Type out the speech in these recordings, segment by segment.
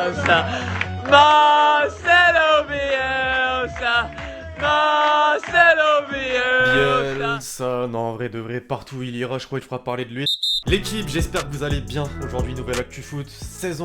Bielsa, Marcelo Bielsa, Marcelo Bielsa. Bielsa, non, en vrai, de vrai, partout où il ira, je crois qu'il fera parler de lui. L'équipe, j'espère que vous allez bien. Aujourd'hui, nouvelle actu foot. 16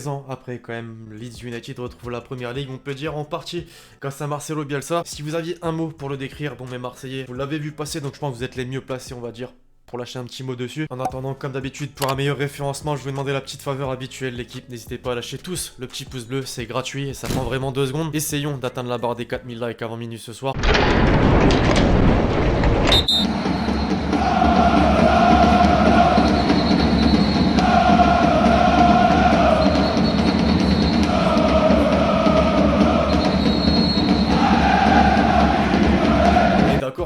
ans après, quand même, Leeds United retrouve la première ligue, on peut dire en partie grâce à Marcelo Bielsa. Si vous aviez un mot pour le décrire, bon, mais Marseillais, vous l'avez vu passer, donc je pense que vous êtes les mieux placés, on va dire, pour lâcher un petit mot dessus. En attendant, comme d'habitude, pour un meilleur référencement, je vais demander la petite faveur habituelle, l'équipe. N'hésitez pas à lâcher tous le petit pouce bleu, c'est gratuit et ça prend vraiment 2 secondes. Essayons d'atteindre la barre des 4000 likes avant minuit ce soir.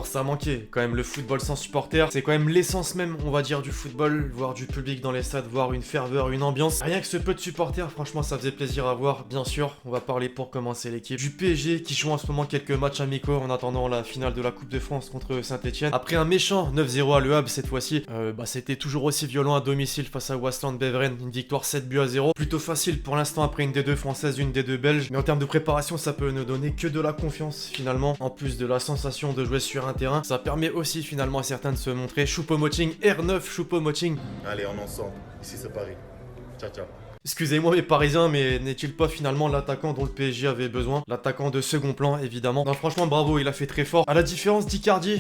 Ça a manqué quand même, le football sans supporters, c'est quand même l'essence même, on va dire, du football, voir du public dans les stades, voir une ferveur, une ambiance. Rien que ce peu de supporters, franchement ça faisait plaisir à voir. Bien sûr, on va parler pour commencer l'équipe du PSG qui joue en ce moment quelques matchs amicaux en attendant la finale de la Coupe de France contre Saint-Etienne. Après un méchant 9-0 à Le Havre cette fois-ci, c'était toujours aussi violent à domicile face à Waasland Beveren, une victoire 7-0. Plutôt facile pour l'instant après une D2 française, une D2 belge, mais en termes de préparation ça peut ne donner que de la confiance finalement, en plus de la sensation de jouer sur un terrain. Ça permet aussi finalement à certains de se montrer. Choupo-Moting, R9 Choupo-Moting. Allez, on ensemble. Ici c'est Paris. Ciao, ciao. Excusez-moi mes parisiens, mais n'est-il pas finalement l'attaquant dont le PSG avait besoin? L'attaquant de second plan, évidemment. Non, franchement, bravo, il a fait très fort. À la différence d'Icardi,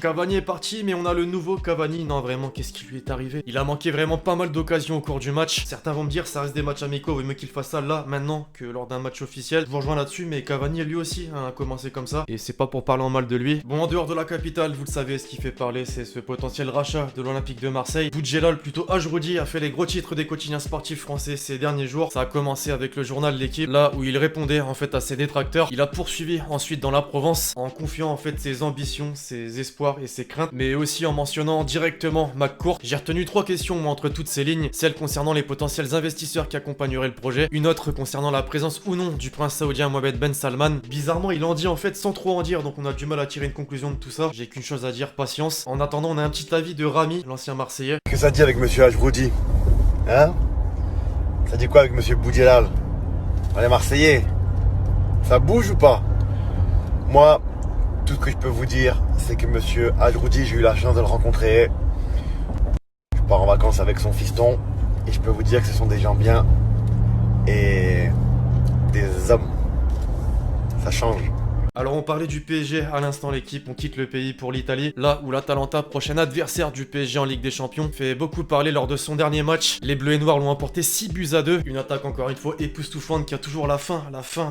Cavani est parti, mais on a le nouveau Cavani. Non, vraiment, qu'est-ce qui lui est arrivé? Il a manqué vraiment pas mal d'occasions au cours du match. Certains vont me dire, ça reste des matchs amicaux, vaut mieux qu'il fasse ça là, maintenant, que lors d'un match officiel. Je vous rejoins là-dessus, mais Cavani, lui aussi, a commencé comme ça. Et c'est pas pour parler en mal de lui. Bon, en dehors de la capitale, vous le savez, ce qui fait parler, c'est ce potentiel rachat de l'Olympique de Marseille. Boudjelal, plutôt Ajroudi, a fait les gros titres des quotidiens sportifs français ces derniers jours. Ça a commencé avec le journal L'équipe, là où il répondait en fait à ses détracteurs. Il a poursuivi ensuite dans la Provence en confiant en fait ses ambitions, ses espoirs et ses craintes, mais aussi en mentionnant directement McCourt. J'ai retenu 3 questions moi entre toutes ces lignes, celle concernant les potentiels investisseurs qui accompagneraient le projet, une autre concernant la présence ou non du prince saoudien Mohammed Ben Salman. Bizarrement il en dit en fait sans trop en dire, donc on a du mal à tirer une conclusion de tout ça. J'ai qu'une chose à dire, patience. En attendant on a un petit avis de Rami, l'ancien Marseillais. Que ça dit avec monsieur Ajroudi? Hein? Ça dit quoi avec monsieur Boudjelal? On est Marseillais. Ça bouge ou pas? Moi, tout ce que je peux vous dire, c'est que monsieur Ajroudi, j'ai eu la chance de le rencontrer. Je pars en vacances avec son fiston et je peux vous dire que ce sont des gens bien et des hommes. Ça change. Alors on parlait du PSG à l'instant, l'équipe, on quitte le pays pour l'Italie, là où l'Atalanta, prochain adversaire du PSG en Ligue des Champions, fait beaucoup parler lors de son dernier match. Les Bleus et Noirs l'ont emporté 6-2, une attaque encore une fois époustouflante qui a toujours la fin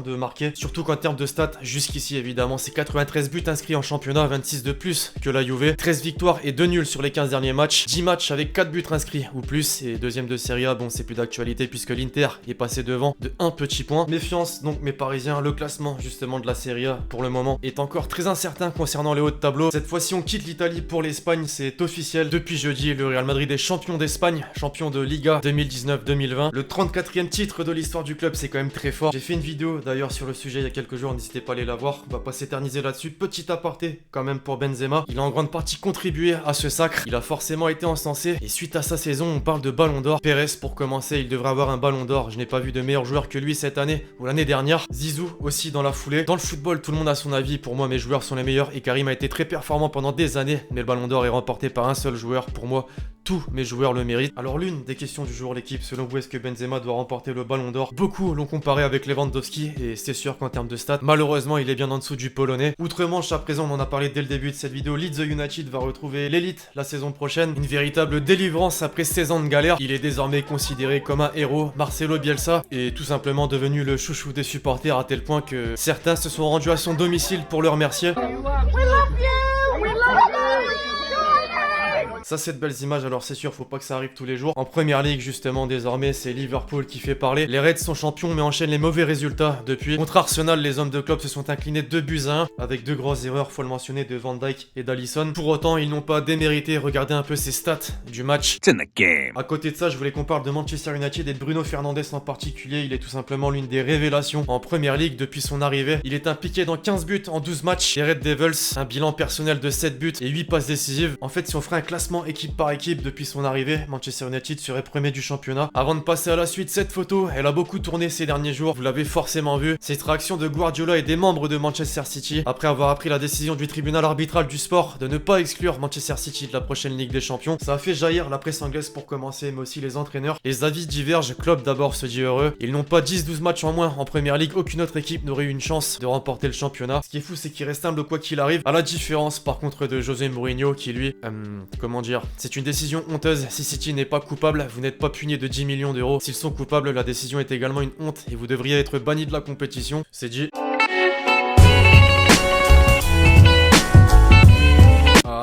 de marquer, surtout qu'en termes de stats, jusqu'ici évidemment, c'est 93 buts inscrits en championnat, 26 de plus que la Juve, 13 victoires et 2 nuls sur les 15 derniers matchs, 10 matchs avec 4 buts inscrits ou plus, et deuxième de Serie A, bon c'est plus d'actualité puisque l'Inter est passé devant de 1 petit point. Méfiance donc mes Parisiens, le classement justement de la Serie A pour le moment est encore très incertain concernant les hauts de tableau. Cette fois-ci on quitte l'Italie pour l'Espagne, c'est officiel. Depuis jeudi, le Real Madrid est champion d'Espagne, champion de Liga 2019-2020. Le 34e titre de l'histoire du club, c'est quand même très fort. J'ai fait une vidéo d'ailleurs sur le sujet il y a quelques jours, n'hésitez pas à aller la voir. On va pas s'éterniser là-dessus. Petit aparté quand même pour Benzema. Il a en grande partie contribué à ce sacre. Il a forcément été encensé. Et suite à sa saison, on parle de ballon d'or. Pérez pour commencer, il devrait avoir un ballon d'or. Je n'ai pas vu de meilleur joueur que lui cette année ou l'année dernière. Zizou aussi dans la foulée. Dans le football, tout le monde a son avis. Pour moi, mes joueurs sont les meilleurs et Karim a été très performant pendant des années, mais le ballon d'or est remporté par un seul joueur. Pour moi, tous mes joueurs le méritent. Alors l'une des questions du jour, l'équipe, selon vous, est-ce que Benzema doit remporter le ballon d'or? Beaucoup l'ont comparé avec Lewandowski et c'est sûr qu'en termes de stats, malheureusement, il est bien en dessous du Polonais. Outre-Manche, à présent, on en a parlé dès le début de cette vidéo, Leeds United va retrouver l'élite la saison prochaine. Une véritable délivrance après 16 ans de galère. Il est désormais considéré comme un héros. Marcelo Bielsa est tout simplement devenu le chouchou des supporters à tel point que certains se sont rendus à son domicile pour le remercier. Ça c'est de belles images, alors c'est sûr faut pas que ça arrive tous les jours. En première ligue justement désormais c'est Liverpool qui fait parler. Les Reds sont champions mais enchaînent les mauvais résultats depuis. Contre Arsenal, les hommes de club se sont inclinés 2-1 avec 2 grosses erreurs, faut le mentionner, de Van Dijk et d'Alisson. Pour autant ils n'ont pas démérité, regardez un peu ces stats du match. It's in the game. À côté de ça je voulais qu'on parle de Manchester United et de Bruno Fernandes en particulier. Il est tout simplement l'une des révélations en première ligue depuis son arrivée. Il est impliqué dans 15 buts en 12 matchs. Les Red Devils, un bilan personnel de 7 buts et 8 passes décisives. En fait si on ferait un classement maintenant équipe par équipe depuis son arrivée. Manchester United serait premier du championnat. Avant de passer à la suite, cette photo, elle a beaucoup tourné ces derniers jours, vous l'avez forcément vu. Cette réaction de Guardiola et des membres de Manchester City, après avoir appris la décision du tribunal arbitral du sport de ne pas exclure Manchester City de la prochaine Ligue des Champions. Ça a fait jaillir la presse anglaise pour commencer, mais aussi les entraîneurs. Les avis divergent, Klopp d'abord se dit heureux. Ils n'ont pas 10-12 matchs en moins en Première Ligue, aucune autre équipe n'aurait eu une chance de remporter le championnat. Ce qui est fou, c'est qu'il reste humble quoi qu'il arrive, à la différence par contre de José Mourinho qui lui, comment dire, c'est une décision honteuse. Si City n'est pas coupable, vous n'êtes pas puni de 10 millions d'euros. S'ils sont coupables, la décision est également une honte et vous devriez être banni de la compétition. C'est dit.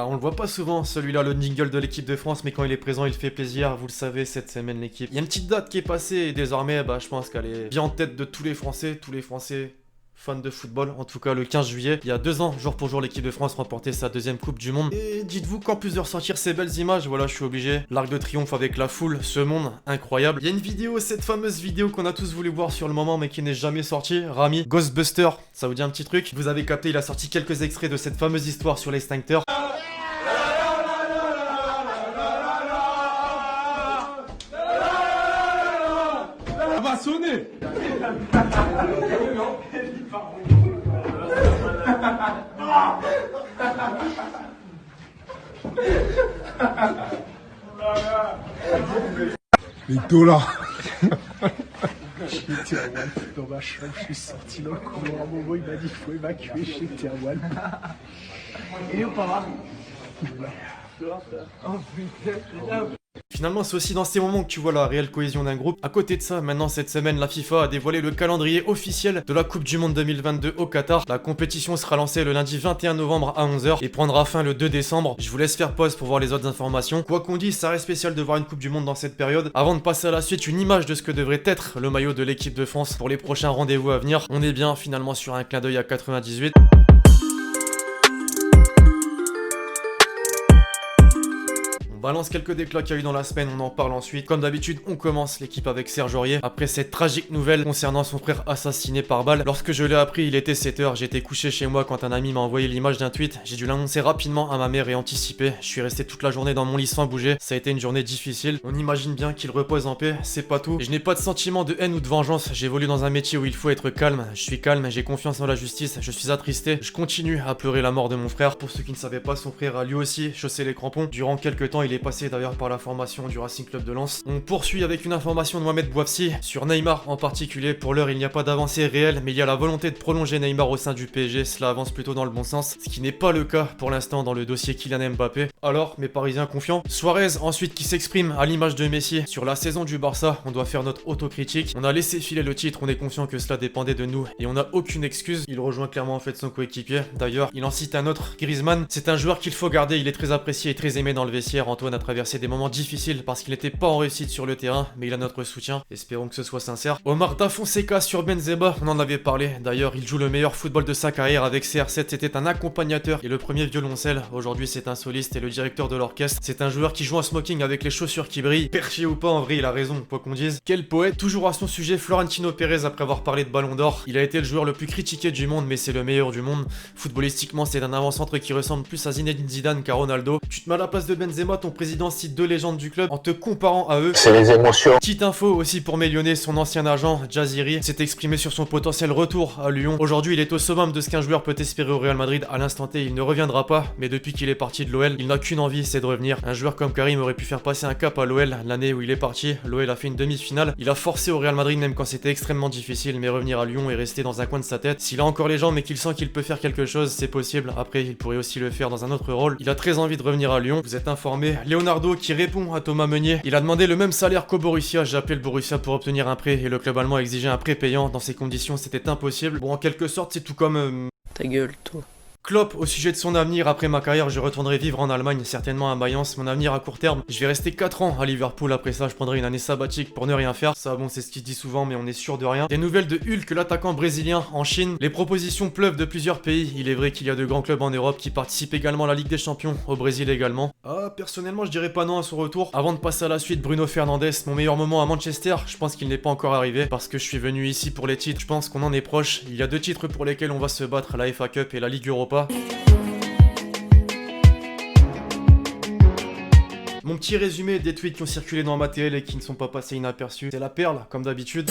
On le voit pas souvent celui-là, le jingle de l'équipe de France, mais quand il est présent il fait plaisir, vous le savez, cette semaine l'équipe. Il y a une petite date qui est passée et désormais je pense qu'elle est bien en tête de tous les Français fans de football. En tout cas le 15 juillet, il y a 2 ans, jour pour jour, l'équipe de France remportait sa 2e Coupe du Monde. Et dites-vous qu'en plus de ressortir ces belles images, voilà, je suis obligé, l'Arc de Triomphe avec la foule, ce monde incroyable. Il y a une vidéo, cette fameuse vidéo qu'on a tous voulu voir sur le moment mais qui n'est jamais sortie. Rami, Ghostbuster, ça vous dit un petit truc? Vous avez capté, il a sorti quelques extraits de cette fameuse histoire sur l'extincteur. Sonner. Les dollars. J'étais à One dans ma chambre, je suis sorti dans le couloir, à un moment il m'a dit il faut évacuer, j'étais à One. Et où pas Finalement, c'est aussi dans ces moments que tu vois la réelle cohésion d'un groupe. À côté de ça, maintenant cette semaine, la FIFA a dévoilé le calendrier officiel de la Coupe du Monde 2022 au Qatar. La compétition sera lancée le lundi 21 novembre à 11h et prendra fin le 2 décembre. Je vous laisse faire pause pour voir les autres informations. Quoi qu'on dise, ça reste spécial de voir une Coupe du Monde dans cette période. Avant de passer à la suite, une image de ce que devrait être le maillot de l'équipe de France pour les prochains rendez-vous à venir. On est bien finalement sur un clin d'œil à 98. On balance quelques déclats qu'il y a eu dans la semaine, on en parle ensuite. Comme d'habitude, on commence l'équipe avec Serge Aurier. Après cette tragique nouvelle concernant son frère assassiné par balle. Lorsque je l'ai appris, il était 7h, j'étais couché chez moi quand un ami m'a envoyé l'image d'un tweet. J'ai dû l'annoncer rapidement à ma mère et anticiper. Je suis resté toute la journée dans mon lit sans bouger. Ça a été une journée difficile. On imagine bien qu'il repose en paix, c'est pas tout. Et je n'ai pas de sentiment de haine ou de vengeance. J'évolue dans un métier où il faut être calme. Je suis calme, j'ai confiance en la justice, je suis attristé. Je continue à pleurer la mort de mon frère. Pour ceux qui ne savaient pas, son frère a lui aussi chaussé les crampons. Durant quelques temps, il est passé d'ailleurs par la formation du Racing Club de Lens. On poursuit avec une information de Mohamed Bouafsi sur Neymar en particulier. Pour l'heure, il n'y a pas d'avancée réelle, mais il y a la volonté de prolonger Neymar au sein du PSG. Cela avance plutôt dans le bon sens, ce qui n'est pas le cas pour l'instant dans le dossier Kylian Mbappé. Alors, mes Parisiens confiants. Suarez ensuite qui s'exprime à l'image de Messi sur la saison du Barça. On doit faire notre autocritique. On a laissé filer le titre, on est conscient que cela dépendait de nous et on n'a aucune excuse. Il rejoint clairement en fait son coéquipier. D'ailleurs, il en cite un autre, Griezmann. C'est un joueur qu'il faut garder, il est très apprécié et très aimé dans le vestiaire. Antoine a traversé des moments difficile parce qu'il n'était pas en réussite sur le terrain, mais il a notre soutien. Espérons que ce soit sincère. Omar Da Fonseca sur Benzema, on en avait parlé. D'ailleurs, il joue le meilleur football de sa carrière avec CR7. C'était un accompagnateur et le premier violoncelle. Aujourd'hui, c'est un soliste et le directeur de l'orchestre. C'est un joueur qui joue en smoking avec les chaussures qui brillent. Perché ou pas, en vrai, il a raison, quoi qu'on dise. Quel poète. Toujours à son sujet, Florentino Pérez, après avoir parlé de Ballon d'Or. Il a été le joueur le plus critiqué du monde, mais c'est le meilleur du monde. Footballistiquement, c'est un avant-centre qui ressemble plus à Zinedine Zidane qu'à Ronaldo. Tu te mets à la place de Benzema, ton président cite 2 légendes du club en te comparant à eux. C'est les émotions. Petite info aussi pour Mélionnais, son ancien agent, Jaziri, s'est exprimé sur son potentiel retour à Lyon. Aujourd'hui, il est au summum de ce qu'un joueur peut espérer au Real Madrid. À l'instant T, il ne reviendra pas, mais depuis qu'il est parti de l'OL, il n'a qu'une envie, c'est de revenir. Un joueur comme Karim aurait pu faire passer un cap à l'OL l'année où il est parti. L'OL a fait une demi-finale. Il a forcé au Real Madrid même quand c'était extrêmement difficile, mais revenir à Lyon et rester dans un coin de sa tête. S'il a encore les jambes et qu'il sent qu'il peut faire quelque chose, c'est possible. Après, il pourrait aussi le faire dans un autre rôle. Il a très envie de revenir à Lyon. Vous êtes informé. Leonardo qui répond à Thomas Meunier. Il a demandé le même salaire qu'au Borussia. J'ai appelé le Borussia pour obtenir un prêt et le club allemand a exigé un prêt payant. Dans ces conditions, c'était impossible. Bon, en quelque sorte, c'est tout comme... Ta gueule, toi. Klopp, au sujet de son avenir, après ma carrière, je retournerai vivre en Allemagne, certainement à Mayence. Mon avenir à court terme, je vais rester 4 ans à Liverpool. Après ça, je prendrai une année sabbatique pour ne rien faire. Ça, bon, c'est ce qu'il dit souvent, mais on est sûr de rien. Des nouvelles de Hulk, l'attaquant brésilien en Chine. Les propositions pleuvent de plusieurs pays. Il est vrai qu'il y a de grands clubs en Europe qui participent également à la Ligue des Champions, au Brésil également. Ah, personnellement, je dirais pas non à son retour. Avant de passer à la suite, Bruno Fernandes, mon meilleur moment à Manchester, je pense qu'il n'est pas encore arrivé parce que je suis venu ici pour les titres. Je pense qu'on en est proche. Il y a 2 titres pour lesquels on va se battre, la FA Cup et la Ligue Europa. Mon petit résumé des tweets qui ont circulé dans ma TL et qui ne sont pas passés inaperçus. C'est la perle, comme d'habitude.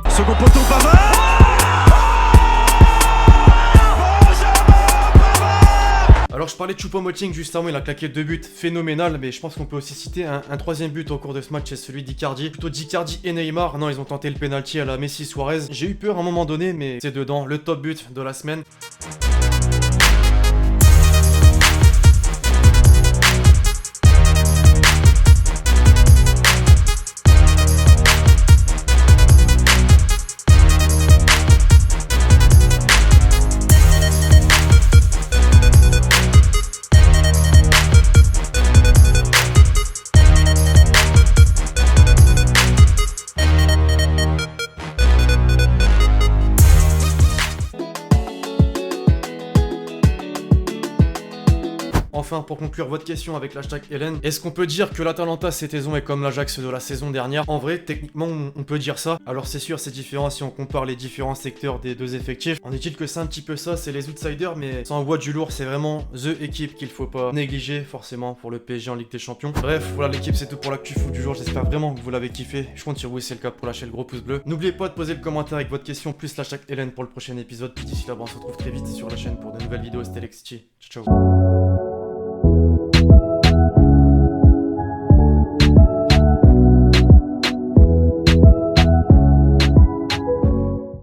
Second poteau, Pavard. Alors je parlais de Choupo-Moting juste avant, il a claqué 2 buts phénoménal, mais je pense qu'on peut aussi citer un troisième but au cours de ce match, c'est celui d'Icardi. Plutôt d'Icardi et Neymar. Non, ils ont tenté le penalty à la Messi Suarez. J'ai eu peur à un moment donné, mais c'est dedans, le top but de la semaine. Enfin, pour conclure votre question avec l'hashtag Hélène, est-ce qu'on peut dire que l'Atalanta cette saison est comme l'Ajax de la saison dernière? En vrai, techniquement, on peut dire ça. Alors c'est sûr, c'est différent si on compare les différents secteurs des deux effectifs. En est-il que c'est un petit peu ça, c'est les outsiders, mais ça envoie du lourd, c'est vraiment the équipe qu'il faut pas négliger forcément pour le PSG en Ligue des Champions. Bref, voilà l'équipe, c'est tout pour l'actu foot du jour, j'espère vraiment que vous l'avez kiffé. Je compte sur vous, c'est le cas, pour lâcher le gros pouce bleu. N'oubliez pas de poser le commentaire avec votre question, plus l'hashtag Hélène pour le prochain épisode. Puis d'ici là, on se retrouve très vite sur la chaîne pour de nouvelles vidéos. C'était Lexity. Ciao, ciao.